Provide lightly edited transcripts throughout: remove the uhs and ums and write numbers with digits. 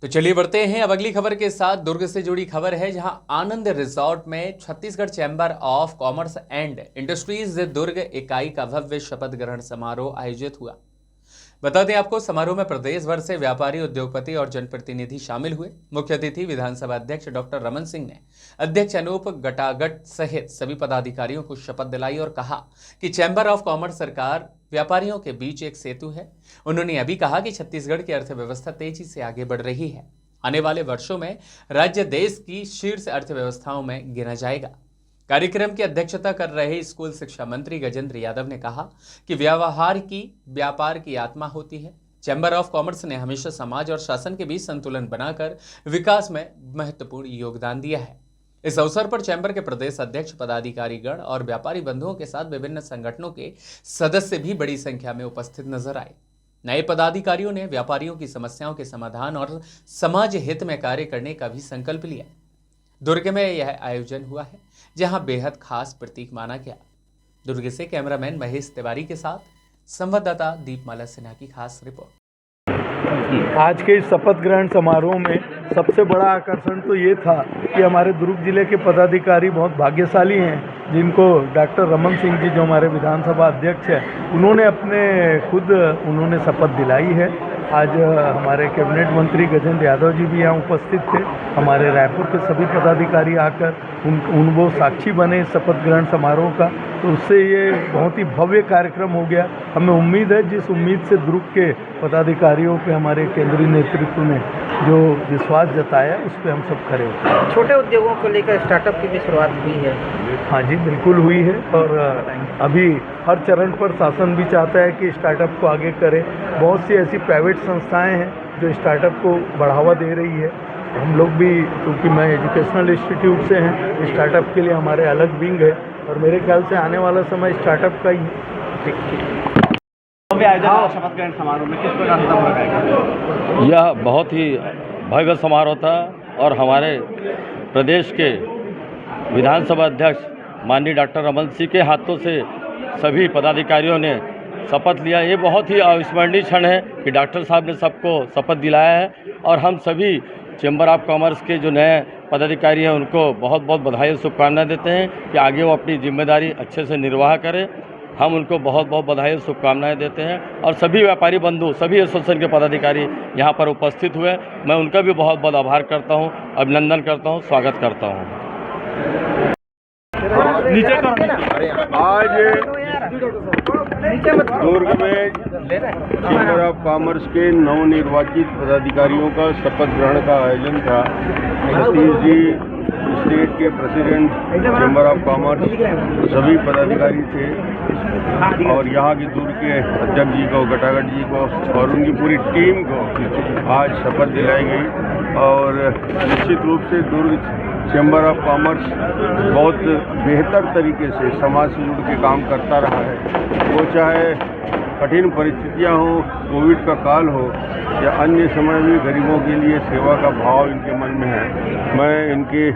तो चलिए बढ़ते हैं अब अगली खबर के साथ। दुर्ग से जुड़ी खबर है, जहां आनंद रिजॉर्ट में Chhattisgarh chamber of commerce and industries Durg इकाई का भव्य शपथ ग्रहण समारोह आयोजित हुआ। बता दें आपको, समारोह में प्रदेश भर से व्यापारी, उद्योगपति और जनप्रतिनिधि शामिल हुए। मुख्य अतिथि विधानसभा अध्यक्ष डॉक्टर रमन सिंह ने अध्यक्ष अनूप गटागट सहित सभी पदाधिकारियों को शपथ दिलाई और कहा कि चैंबर ऑफ कॉमर्स सरकार व्यापारियों के बीच एक सेतु है। उन्होंने यह भी कहा कि छत्तीसगढ़ की अर्थव्यवस्था तेजी से आगे बढ़ रही है। आने वाले वर्षों में राज्य देश की शीर्ष अर्थव्यवस्थाओं में गिना जाएगा। कार्यक्रम की अध्यक्षता कर रहे स्कूल शिक्षा मंत्री गजेंद्र यादव ने कहा कि व्यवहार की व्यापार की आत्मा होती है। चैंबर ऑफ कॉमर्स ने हमेशा समाज और शासन के बीच संतुलन बनाकर विकास में महत्वपूर्ण योगदान दिया है। इस अवसर पर चैंबर के प्रदेश अध्यक्ष, पदाधिकारीगण और व्यापारी बंधुओं के साथ विभिन्न संगठनों के सदस्य भी बड़ी संख्या में उपस्थित नजर आए। नए पदाधिकारियों ने व्यापारियों की समस्याओं के समाधान और समाज हित में कार्य करने का भी संकल्प लिया। दुर्ग में यह आयोजन हुआ है, जहां बेहद खास प्रतीक माना गया। दुर्ग से कैमरामैन महेश तिवारी के साथ संवाददाता दीपमाला सिन्हा की खास रिपोर्ट। आज के इस शपथ ग्रहण समारोह में सबसे बड़ा आकर्षण तो ये था कि हमारे दुर्ग जिले के पदाधिकारी बहुत भाग्यशाली हैं, जिनको डॉक्टर रमन सिंह जी, जो हमारे विधानसभा अध्यक्ष हैं, उन्होंने शपथ दिलाई है। आज हमारे कैबिनेट मंत्री गजेंद्र यादव जी भी यहाँ उपस्थित थे। हमारे रायपुर के सभी पदाधिकारी आकर वो साक्षी बने शपथ ग्रहण समारोह का, तो उससे ये बहुत ही भव्य कार्यक्रम हो गया। हमें उम्मीद है, जिस उम्मीद से दुर्ग के पदाधिकारियों पे हमारे केंद्रीय नेतृत्व ने जो विश्वास जताया, उस पर हम सब खड़े होते हैं। छोटे उद्योगों को लेकर स्टार्टअप की भी शुरुआत हुई है। हाँ जी, बिल्कुल हुई है, और अभी हर चरण पर शासन भी चाहता है कि स्टार्टअप को आगे करे। बहुत सी ऐसी प्राइवेट संस्थाएं हैं जो स्टार्टअप को बढ़ावा दे रही है। हम लोग भी, क्योंकि मैं एजुकेशनल इंस्टीट्यूट से हैं, स्टार्टअप के लिए हमारे अलग विंग है, और मेरे ख्याल से आने वाला समय स्टार्टअप का ही शपथ ग्रहण समारोह में किस प्रकार से यह बहुत ही भव्य समारोह था, और हमारे प्रदेश के विधानसभा अध्यक्ष माननीय डॉक्टर रमन सिंह के हाथों से सभी पदाधिकारियों ने शपथ लिया। ये बहुत ही अविस्मरणीय क्षण है कि डॉक्टर साहब ने सबको शपथ दिलाया है, और हम सभी चैम्बर ऑफ कॉमर्स के जो नए पदाधिकारी हैं उनको बहुत बहुत बधाई और शुभकामनाएं देते हैं कि आगे वो अपनी जिम्मेदारी अच्छे से निर्वाह करें। हम उनको बहुत बहुत बधाई और शुभकामनाएं देते हैं, और सभी व्यापारी बंधु, सभी एसोसिएशन के पदाधिकारी यहाँ पर उपस्थित हुए, मैं उनका भी बहुत बहुत आभार करता हूँ, अभिनंदन करता हूँ, स्वागत करता हूँ। आज दुर्ग में चैम्बर ऑफ कॉमर्स के नवनिर्वाचित पदाधिकारियों का शपथ ग्रहण का आयोजन था। सतीश जी स्टेट के प्रेसिडेंट चैम्बर ऑफ कॉमर्स, सभी पदाधिकारी थे, और यहाँ की दुर्ग के अध्यक्ष जी को, गटागट जी को और उनकी पूरी टीम को आज शपथ दिलाई गई। और निश्चित रूप से दुर्ग चैम्बर ऑफ कॉमर्स बहुत बेहतर तरीके से समाज से जुड़ के काम करता रहा है। वो चाहे कठिन परिस्थितियां हो, कोविड का काल हो, या अन्य समय में गरीबों के लिए सेवा का भाव इनके मन में है। मैं इनकी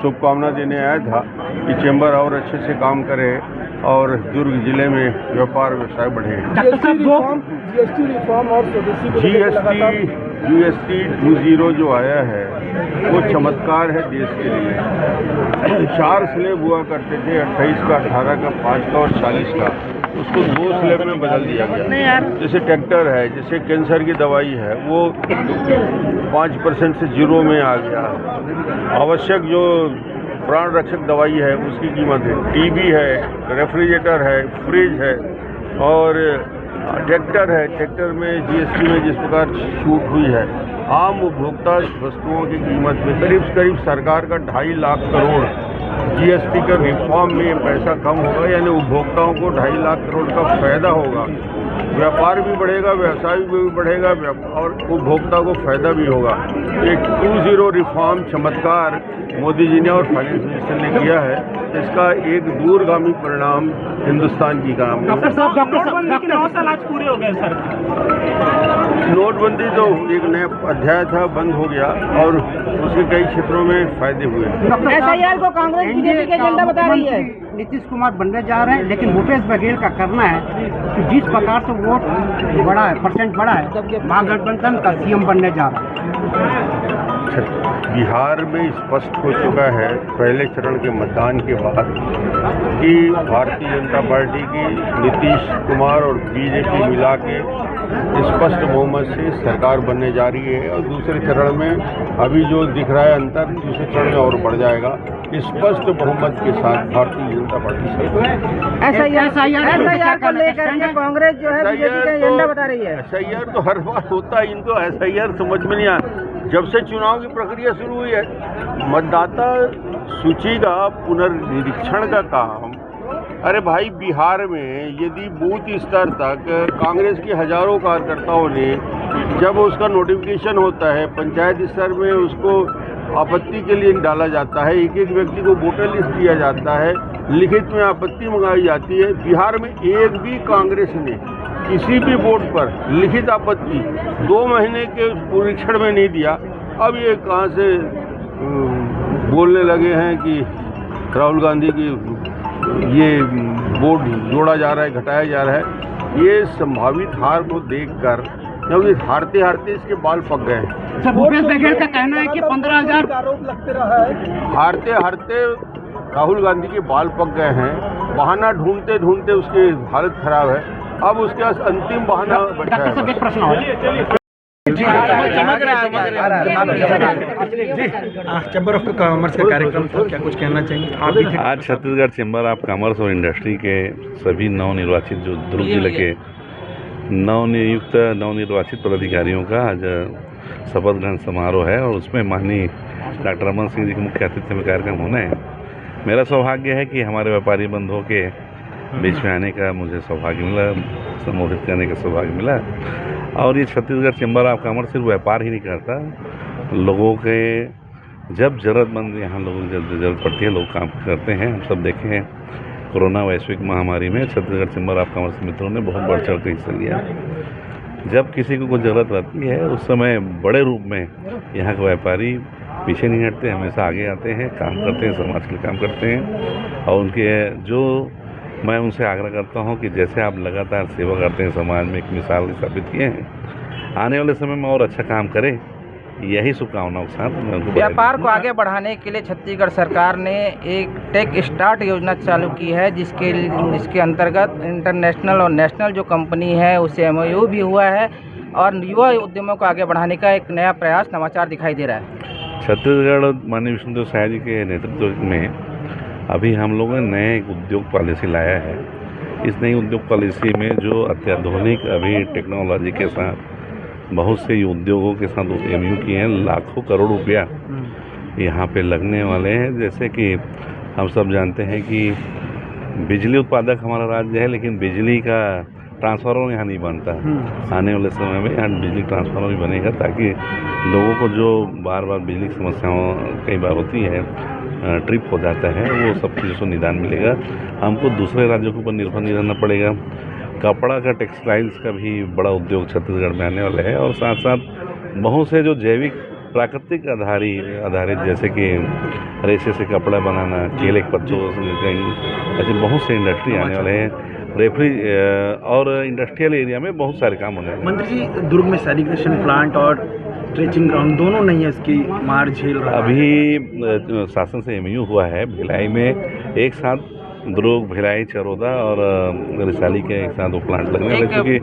शुभकामना देने आया था कि चैम्बर और अच्छे से काम करे और दुर्ग जिले में व्यापार व्यवसाय बढ़े। GST 2.0 जो आया है वो चमत्कार है देश के लिए। 4 स्लैब हुआ करते थे, 28 का, 18 का, 5 का और 40 का, उसको 2 स्लैब में बदल दिया गया। जैसे ट्रैक्टर है, जैसे कैंसर की दवाई है, वो 5% से 0 में आ गया। आवश्यक जो प्राण रक्षक दवाई है उसकी कीमत है, टीबी है, रेफ्रिजरेटर है, फ्रिज है, और ट्रैक्टर है। ट्रैक्टर में GST में जिस प्रकार छूट हुई है, आम उपभोक्ता वस्तुओं की कीमत में करीब सरकार का 2.5 लाख करोड़ GST का रिफॉर्म में पैसा कम होगा, यानी उपभोक्ताओं को 2.5 लाख करोड़ का फायदा होगा। व्यापार भी बढ़ेगा, व्यवसाय भी बढ़ेगा, और उपभोक्ता को फायदा भी होगा। ये 2.0 रिफॉर्म चमत्कार मोदी जी ने और फाइनेंस मिनिस्टर ने किया है। इसका एक दूरगामी परिणाम हिंदुस्तान की काम है। डॉक्टर साहब 9 साल आज पूरे हो गए सर। नोटबंदी तो एक नया अध्याय था, बंद हो गया, और उसके कई क्षेत्रों में फायदे हुए। SIR को कांग्रेस बीजेपी की एजेंडा बता रही है। नीतीश कुमार बनने जा रहे हैं, लेकिन भूपेश बघेल का करना है कि जिस प्रकार से वोट बढ़ा है, परसेंट बढ़ा है, महागठबंधन का CM बनने जा रहा है। बिहार में स्पष्ट हो चुका है पहले चरण के मतदान के बाद कि भारतीय जनता पार्टी की नीतीश कुमार और बीजेपी मिला के स्पष्ट बहुमत से सरकार बनने जा रही है। और दूसरे चरण में अभी जो दिख रहा है अंतर, दूसरे चरण में और बढ़ जाएगा। स्पष्ट बहुमत के साथ भारतीय जनता पार्टी सरकार। SIR को लेकर के कांग्रेस जो है बीजेपी का एजेंडा बता रही है। SIR तो हर बार होता है, इनको SIR समझ में नहीं आता। जब से चुनाव की प्रक्रिया शुरू हुई है, मतदाता सूची का पुनर्निरीक्षण का काम, अरे भाई बिहार में यदि बूथ स्तर तक कांग्रेस के हजारों कार्यकर्ताओं ने जब उसका नोटिफिकेशन होता है, पंचायत स्तर में उसको आपत्ति के लिए डाला जाता है, एक एक व्यक्ति को वोटर लिस्ट दिया जाता है, लिखित में आपत्ति मंगाई जाती है। बिहार में एक भी कांग्रेस ने किसी भी वोट पर लिखित आपत्ति 2 महीने के परीक्षण में नहीं दिया। अब ये कहाँ से बोलने लगे हैं कि राहुल गांधी की ये वोट जोड़ा जा रहा है, घटाया जा रहा है। ये संभावित हार को देखकर, क्योंकि हारते हारते इसके बाल पक गए हैं। सर, भूपेश बघेल का कहना है कि 15,000 आरोप लगते रहा है। हारते हारते राहुल गांधी के बाल पक गए हैं। बहाना ढूंढते ढूंढते उसकी हालत खराब है। अब उसके पास अंतिम बहाना बचा है। एक प्रश्न हो चैम्बर ऑफ कॉमर्स का कार्यक्रम था, क्या कुछ कहना चाहिए आप भी थे? आज छत्तीसगढ़ चैम्बर ऑफ कॉमर्स और इंडस्ट्री के सभी नवनिर्वाचित जो दुर्ग जिले के नवनिर्वाचित पदाधिकारियों का आज शपथ ग्रहण समारोह है और उसमें माननीय डॉक्टर रमन सिंह जी के मुख्य आतिथ्य में कार्यक्रम होना है। मेरा सौभाग्य है कि हमारे व्यापारी बंधुओं के बीच में आने का मुझे सौभाग्य मिला, संबोधित करने का सौभाग्य मिला। और ये छत्तीसगढ़ चैम्बर ऑफ कॉमर्स सिर्फ व्यापार ही नहीं करता, लोगों के जब ज़रूरतमंद यहाँ लोगों की ज़रूरत पड़ती है, लोग काम करते हैं। हम सब देखे हैं कोरोना वैश्विक महामारी में छत्तीसगढ़ चैम्बर ऑफ कॉमर्स के मित्रों ने बहुत बढ़ चढ़ कर हिस्सा लिया। जब किसी को कोई ज़रूरत रहती है उस समय बड़े रूप में यहाँ के व्यापारी पीछे नहीं हटते, हमेशा आगे आते हैं, काम करते हैं, समाज के लिए काम करते हैं। और उनके जो मैं उनसे आग्रह करता हूं कि जैसे आप लगातार सेवा करते हैं, समाज में एक मिसाल स्थापित किए हैं, आने वाले समय में और अच्छा काम करें, यही शुभकामनाओं के साथ मैं उनको व्यापार को आगे बढ़ाने के लिए छत्तीसगढ़ सरकार ने एक टेक स्टार्ट योजना चालू की है, जिसके अंतर्गत इंटरनेशनल और नेशनल जो कंपनी है उससे MOU भी हुआ है और युवा उद्यमों को आगे बढ़ाने का एक नया प्रयास, नवाचार दिखाई दे रहा है। छत्तीसगढ़ माननीय विष्णुदेव साय जी के नेतृत्व में अभी हम लोगों ने नए एक उद्योग पॉलिसी लाया है। इस नई उद्योग पॉलिसी में जो अत्याधुनिक अभी टेक्नोलॉजी के साथ बहुत से उद्योगों के साथ MOU किए हैं, लाखों करोड़ रुपया यहाँ पे लगने वाले हैं। जैसे कि हम सब जानते हैं कि बिजली उत्पादक हमारा राज्य है, लेकिन बिजली का ट्रांसफार्मर यहाँ नहीं बनता। आने वाले समय में यहाँ बिजली ट्रांसफार्मर भी बनेगा, ताकि लोगों को जो बार बार बिजली की समस्याओं कई बार होती है, ट्रिप हो जाता है, वो सब चीज़ों को निदान मिलेगा। हमको दूसरे राज्यों के ऊपर निर्भर नहीं रहना पड़ेगा। कपड़ा का, टेक्सटाइल्स का भी बड़ा उद्योग छत्तीसगढ़ में आने वाला है। और साथ साथ बहुत से जो जैविक प्राकृतिक आधारित जैसे कि रेशे से कपड़ा बनाना, केले के पत्तों से, ऐसे बहुत से इंडस्ट्री आने वाले हैं। और इंडस्ट्रियल एरिया में बहुत सारे काम होने वाले हैं। मंत्री जी, दुर्ग में सैनिटेशन प्लांट और ट्रेचिंग ग्राउंड दोनों नहीं है, इसकी मार झेल रहा है। अभी शासन से MOU हुआ है भिलाई में एक साथ दुर्ग, भिलाई, चरोदा और रिसाली के एक साथ 2 प्लांट लगने वाले, क्योंकि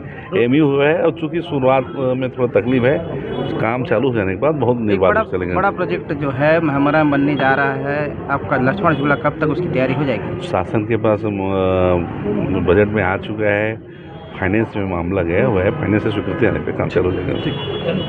MOU हुआ है। और चूँकि शुरुआत में थोड़ा तकलीफ है, काम चालू हो जाने के बाद बहुत निर्बाध चलेगा। बड़ा प्रोजेक्ट जो है हमारा बनने जा रहा है, आपका लक्ष्मण झूला कब तक उसकी तैयारी हो जाएगी? शासन के पास बजट में आ चुका है, फाइनेंस में मामला गया हुआ है, फाइनेंस से स्वीकृति आने पर काम चालू हो जाएगा।